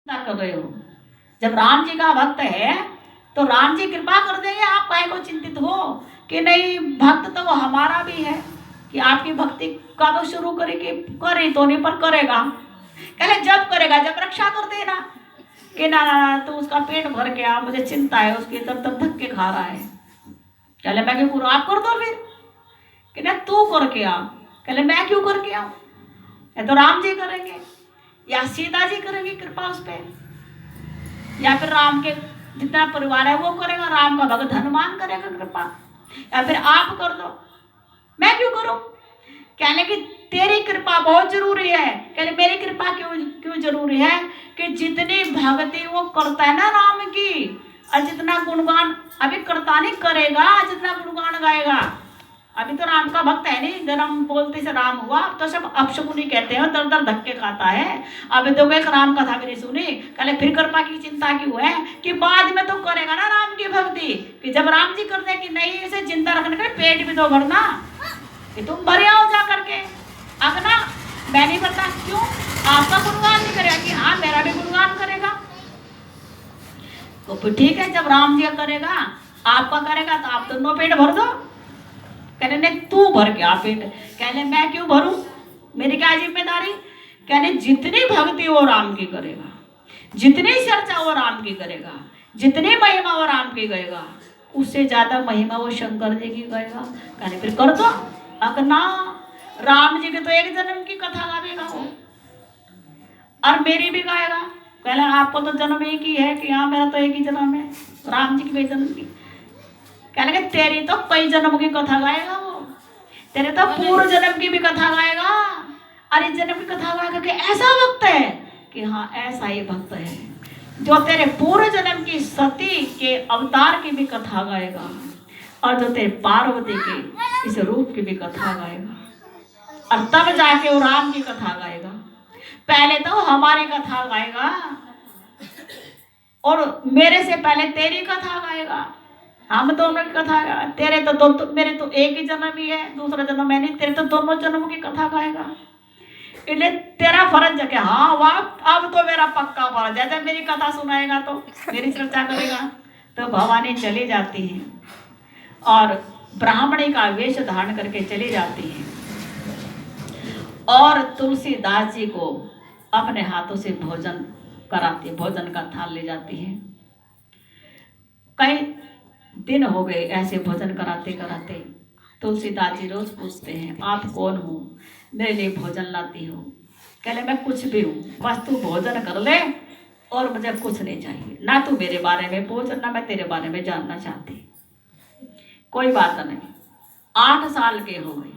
चिंता कर रहे हो? जब राम जी का भक्त है तो राम जी कृपा कर देंगे, आप काहे को चिंतित हो कि नहीं? भक्त तो वो हमारा भी है कि आपकी भक्ति का तो शुरू करे कि करे तो नहीं पर करेगा। कहले जब करेगा जब रक्षा कर देना कि ना ना ना तो उसका पेट भर के आ, मुझे चिंता है उसकी, तब तब धक्के खा रहा है। कहले मैं क्यों करूं? आप कर दो फिर। कि ना तू करके आ। कहले मैं क्यों करके आऊं? या तो राम जी करेंगे या सीता जी करेंगे कृपा उस पर, या फिर राम के जितना परिवार है वो करेगा, राम का भक्त हनुमान करेगा कृपा, या फिर आप कर दो। मैं क्यों करूं? कहने की तेरी कृपा बहुत जरूरी है। कहने मेरी कृपा क्यों क्यों जरूरी है? कि जितनी भक्ति वो करता है ना राम की, और जितना गुणगान अभी करता नहीं करेगा, जितना गुणगान गाएगा। अभी तो राम का भक्त है नहीं, जन्म बोलते से राम हुआ तो सब अपशकुनी कहते हैं, दर दर धक्के खाता है। अभी तो एक राम कथा भी नहीं सुनी। कहले फिर कृपा की चिंता क्यों है? कि बाद में तो करेगा ना राम की भक्ति, कि जब राम जी करते कि नहीं इसे जिंदा रखने का पेट भी तो भरना, कि तुम भर आओ जा करके। अब ना मैं नहीं करता, क्यों? आपका गुणगान नहीं करेगा कि हाँ मेरा भी गुणगान करेगा। तो फिर ठीक है, जब राम जी करेगा आपका करेगा तो आप दोनों पेट भर दो। कहने ने तू भर के आ पेट। कहने मैं क्यों भरूं? मेरी क्या जिम्मेदारी? कहने जितनी भक्ति वो राम की करेगा, जितनी चर्चा वो राम की करेगा, जितनी महिमा वो राम की गाएगा, उससे ज्यादा महिमा वो शंकर जी की गाएगा। कहने फिर कर दो। अगर ना राम जी की तो एक जन्म की कथा गाएगा वो, और मेरी भी गाएगा। कहला आपको तो जन्म एक ही है कि हाँ मेरा तो एक ही जन्म है, राम जी की कई जन्म की। कहने लगे तेरी तो कई जन्म की कथा गाएगा वो, तेरे तो पूर्व जन्म की भी कथा गाएगा, अरे जन्म की कथा गाएगा कि ऐसा भक्त है कि हाँ ऐसा ही भक्त है जो तेरे पूर्व जन्म की सती के अवतार की भी कथा गाएगा, और जो तेरे पार्वती के इस रूप की भी कथा गाएगा, और तब जाके वो राम की कथा गाएगा। पहले तो हमारी कथा गाएगा और मेरे से पहले तेरी कथा गाएगा। हम दोनों की कथा, तेरे तो मेरे तो एक ही जन्म ही है, दूसरा जन्म है नहीं, तेरे तो दोनों जन्मों की कथा गाएगा। इसलिए तेरा फर्ज है कि हाँ वाह अब तो मेरा पक्का फर्ज है, जब मेरी कथा सुनाएगा तो मेरी चर्चा करेगा। तो भवानी चली जाती है और ब्राह्मणी का वेश धारण करके चली जाती है, और तुलसीदास जी को अपने हाथों से भोजन कराती है, भोजन का थाल ले जाती है। कई दिन हो गए ऐसे भोजन कराते कराते। तुलसीदास जी रोज पूछते हैं आप कौन हो, मेरे लिए भोजन लाती हो? कहले मैं कुछ भी हूँ, बस तू भोजन कर ले और मुझे कुछ नहीं चाहिए, ना तू मेरे बारे में पूछ ना मैं तेरे बारे में जानना चाहती। कोई बात नहीं। 8 साल के हो गए,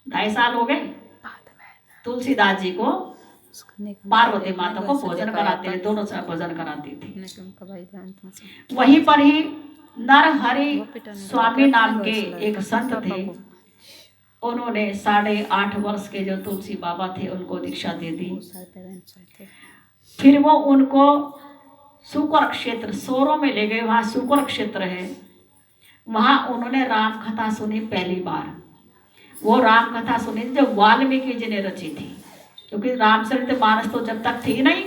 2.5 साल हो गए, तुलसीदास जी को पार्वती माता को भोजन कराते थे, दोनों से भोजन कराती थी। वहीं पर ही नरहरि स्वामी नाम के एक संत थे, उन्होंने 8.5 वर्ष के जो तुलसी बाबा थे उनको दीक्षा दे दी। फिर वो उनको सुकर क्षेत्र सोरों में ले गए, वहाँ सुकर क्षेत्र है, वहाँ उन्होंने राम कथा सुनी पहली बार। वो राम कथा सुनी जो वाल्मीकि जी ने रची थी, क्योंकि रामचरित मानस तो जब तक थी नहीं।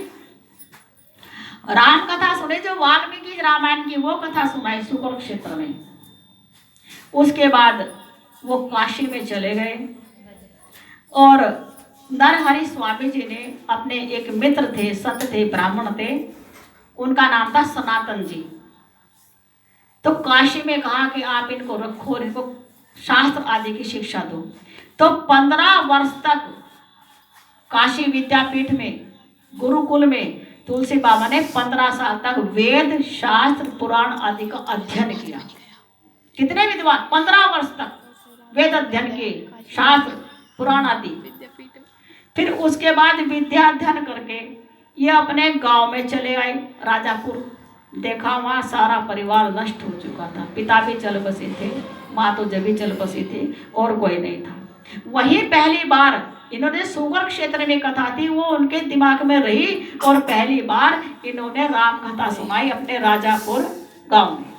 राम कथा सुने जो वाल्मीकि रामायण की, वो कथा सुनाई सुकर क्षेत्र में। उसके बाद वो काशी में चले गए, और नरहरि स्वामी जी ने अपने एक मित्र थे, संत थे, ब्राह्मण थे, उनका नाम था सनातन जी। तो काशी में कहा कि आप इनको रखो, इनको शास्त्र आदि की शिक्षा दो। तो 15 वर्ष तक काशी विद्यापीठ में गुरुकुल में तुलसी बाबा ने 15 साल तक वेद शास्त्र पुराण आदि का अध्ययन किया। कितने विद्वान 15 वर्ष तक वेद अध्ययन किए, शास्त्र पुराण आदि। फिर उसके बाद विद्या अध्ययन करके ये अपने गांव में चले आए राजापुर। देखा वहाँ सारा परिवार नष्ट हो चुका था, पिता भी चल बसे थे, माँ तो जब भी चल बसी थी, और कोई नहीं था। वही पहली बार इन्होंने सुगर क्षेत्र में कथा थी, वो उनके दिमाग में रही, और पहली बार इन्होंने राम कथा सुनाई अपने राजापुर गांव में।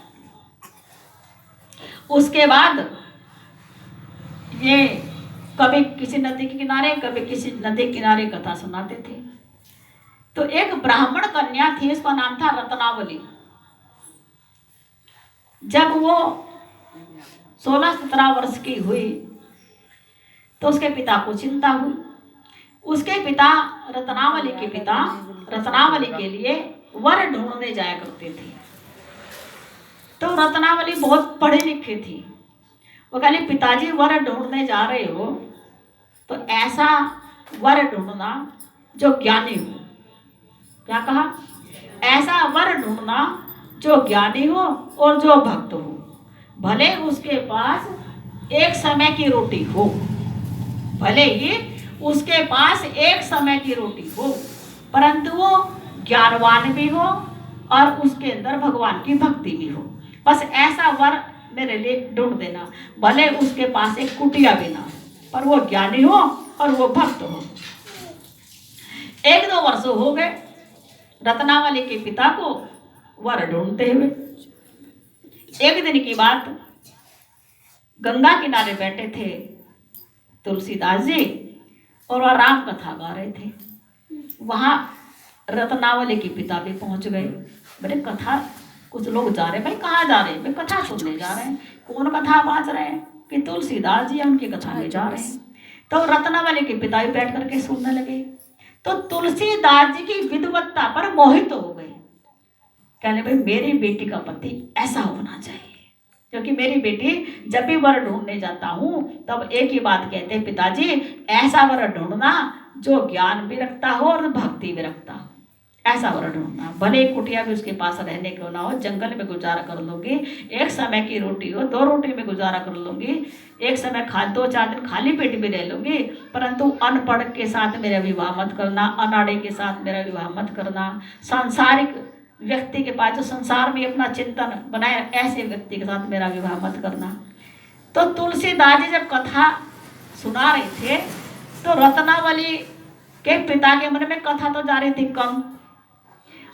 उसके बाद ये कभी किसी नदी के किनारे, कभी किसी नदी के किनारे कथा सुनाते थे। तो एक ब्राह्मण कन्या थी, उसका नाम था रत्नावली। जब वो 16-17 वर्ष की हुई तो उसके पिता को चिंता हुई। उसके पिता रत्नावली के पिता रत्नावली के लिए वर ढूंढने जाया करते थे। तो रत्नावली बहुत पढ़े लिखे थी। वो कहली पिताजी वर ढूंढने जा रहे हो तो ऐसा वर ढूंढना जो ज्ञानी हो। क्या कहा? ऐसा वर ढूंढना जो ज्ञानी हो और जो भक्त हो, भले उसके पास एक समय की रोटी हो, भले ही उसके पास एक समय की रोटी हो, परंतु वो ज्ञानवान भी हो और उसके अंदर भगवान की भक्ति भी हो। बस ऐसा वर मेरे लिए ढूंढ देना, भले उसके पास एक कुटिया भी ना, पर वो ज्ञानी हो और वो भक्त हो। 1-2 वर्ष हो गए रत्नावली के पिता को वर ढूंढते हुए। एक दिन की बात, गंगा किनारे बैठे थे तुलसीदास जी और वह राम कथा गा रहे थे। वहां रत्नावली के पिता भी पहुंच गए। बोले कथा, कुछ लोग जा रहे, भाई कहाँ जा रहे हैं? भाई कथा सुनने जा रहे हैं। कौन कथा बाज रहे हैं? कि तुलसीदास जी उनकी कथा में जा रहे हैं। तो रत्नावली के पिता भी बैठ करके सुनने लगे। तो तुलसीदास जी की विद्वत्ता पर मोहित हो गए। कहने भाई मेरी बेटी का पति ऐसा होना चाहिए, क्योंकि मेरी बेटी जब भी वर ढूंढने जाता हूँ तब एक ही बात कहते हैं, पिताजी ऐसा वर ढूंढना जो ज्ञान भी रखता हो और भक्ति भी रखता हो, ऐसा वर ढूंढना। भले कुटिया भी उसके पास रहने को ना हो, जंगल में गुजारा कर लूंगी, एक समय की रोटी हो, 2 रोटी में गुजारा कर लूंगी, एक समय 2-4 दिन खाली पेट भी रह लूंगी, परंतु अनपढ़ के साथ मेरा विवाह मत करना, अनाड़े के साथ मेरा विवाह मत करना। सांसारिक व्यक्ति के पास जो संसार में अपना चिंतन बनाए, ऐसे व्यक्ति के साथ मेरा विवाह मत करना। तो तुलसीदास जी जब कथा सुना रहे थे तो रत्नावली के पिता के मन में कथा तो जा रही थी कम,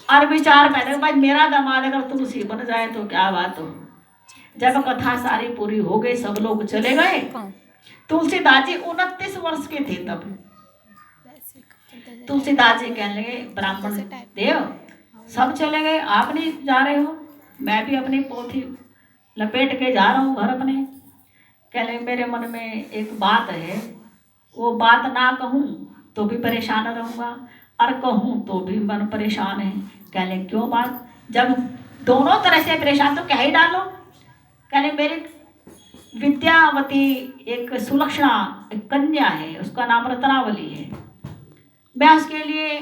और विचार पैदा, भाई मेरा दामाद अगर तुलसी बन जाए तो क्या बात हो। जब कथा सारी पूरी हो गई, सब लोग चले गए। तुलसीदास जी 29 वर्ष के थे तब। तुलसीदास जी कहने लगे, ब्राह्मण देव सब चले गए, आप नहीं जा रहे हो? मैं भी अपनी पोथी लपेट के जा रहा हूँ घर अपने। कहले मेरे मन में एक बात है, वो बात ना कहूँ तो भी परेशान रहूँगा और कहूँ तो भी मन परेशान है। कहले क्यों बात? जब दोनों तरह से परेशान तो कह ही डालो। कहले मेरी विद्यावती एक सुलक्षणा एक कन्या है, उसका नाम रत्नावली है। मैं उसके लिए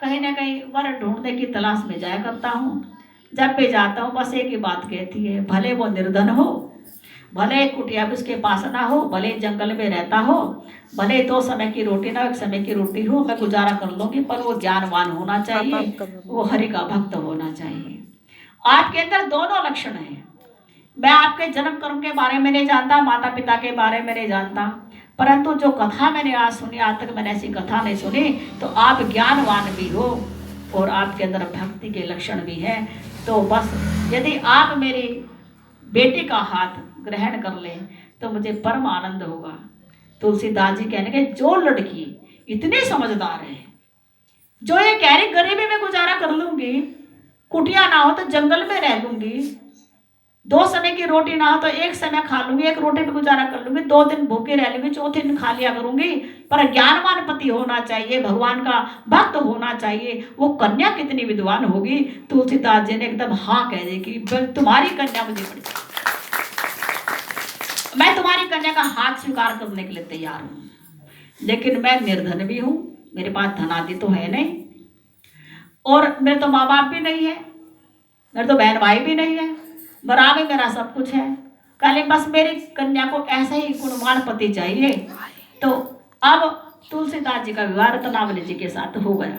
कहीं ना कहीं वर ढूंढने की तलाश में जाया करता हूँ। जब भी जाता हूँ बस एक ही बात कहती है, भले वो निर्धन हो, भले कुटिया भी उसके पास ना हो, भले जंगल में रहता हो, भले 2 समय की रोटी ना, 1 समय की रोटी हो, मैं गुजारा कर लूँगी, पर वो ज्ञानवान होना चाहिए, वो हरि का भक्त होना चाहिए। आपके अंदर दोनों लक्षण हैं। मैं आपके जन्म कर्म के बारे में नहीं जानता, माता पिता के बारे में नहीं जानता, परंतु जो कथा मैंने आज सुनी, आज तक मैंने ऐसी कथा नहीं सुनी। तो आप ज्ञानवान भी हो और आपके अंदर भक्ति के लक्षण भी है। तो बस यदि आप मेरी बेटी का हाथ ग्रहण कर लें तो मुझे परम आनंद होगा। तुलसीदास जी कहने के, जो लड़की इतनी समझदार है, जो ये कह रही गरीबी में गुजारा कर लूंगी, कुटिया ना हो तो जंगल में रह लूंगी, 2 समय की रोटी ना हो तो 1 समय खा लूंगी, 1 रोटी में गुजारा कर लूंगी, 2 दिन भूखे रह लूंगी, 4थे दिन खा लिया करूंगी, पर ज्ञानवान पति होना चाहिए, भगवान का भक्त होना चाहिए। वो कन्या कितनी विद्वान होगी। तुलसीदास जी ने एकदम हाँ कह दी कि तुम्हारी कन्या मुझे पड़ी, मैं तुम्हारी कन्या का हाथ स्वीकार करने के लिए तैयार हूँ, लेकिन मैं निर्धन भी हूँ, मेरे पास धन आदि तो है नहीं, और मेरे तो माँ बाप भी नहीं है, मेरे तो बहन भाई भी नहीं है, बराबर मेरा सब कुछ है। कहले बस मेरी कन्या को ऐसा ही गुणवान पति चाहिए। तो अब तुलसीदास जी का विवाह रत्नावली जी के साथ हो गया।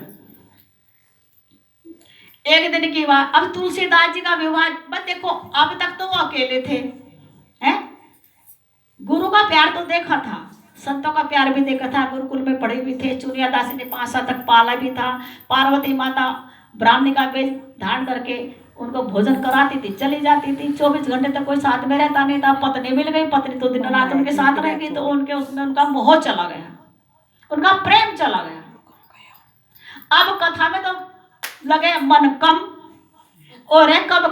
एक दिन की बात, अब तुलसीदास जी का विवाह, बस देखो अब तक तो वो अकेले थे, हैं? गुरु का प्यार तो देखा था, संतों का प्यार भी देखा था, गुरुकुल में पढ़े भी थे, चुनिया दासी ने 5 साल तक पाला भी था, पार्वती माता ब्राह्मणी का वेश धारण करके उनको भोजन कराती थी, चली जाती थी, 24 घंटे तक कोई साथ में रहता नहीं था। पत्नी मिल गई, पत्नी तो दिन रात उनके साथ रहेगी, तो उनके उसमें उनका मोह चला गया, उनका प्रेम चला गया। अब कथा में तो लगे मन कम और है कब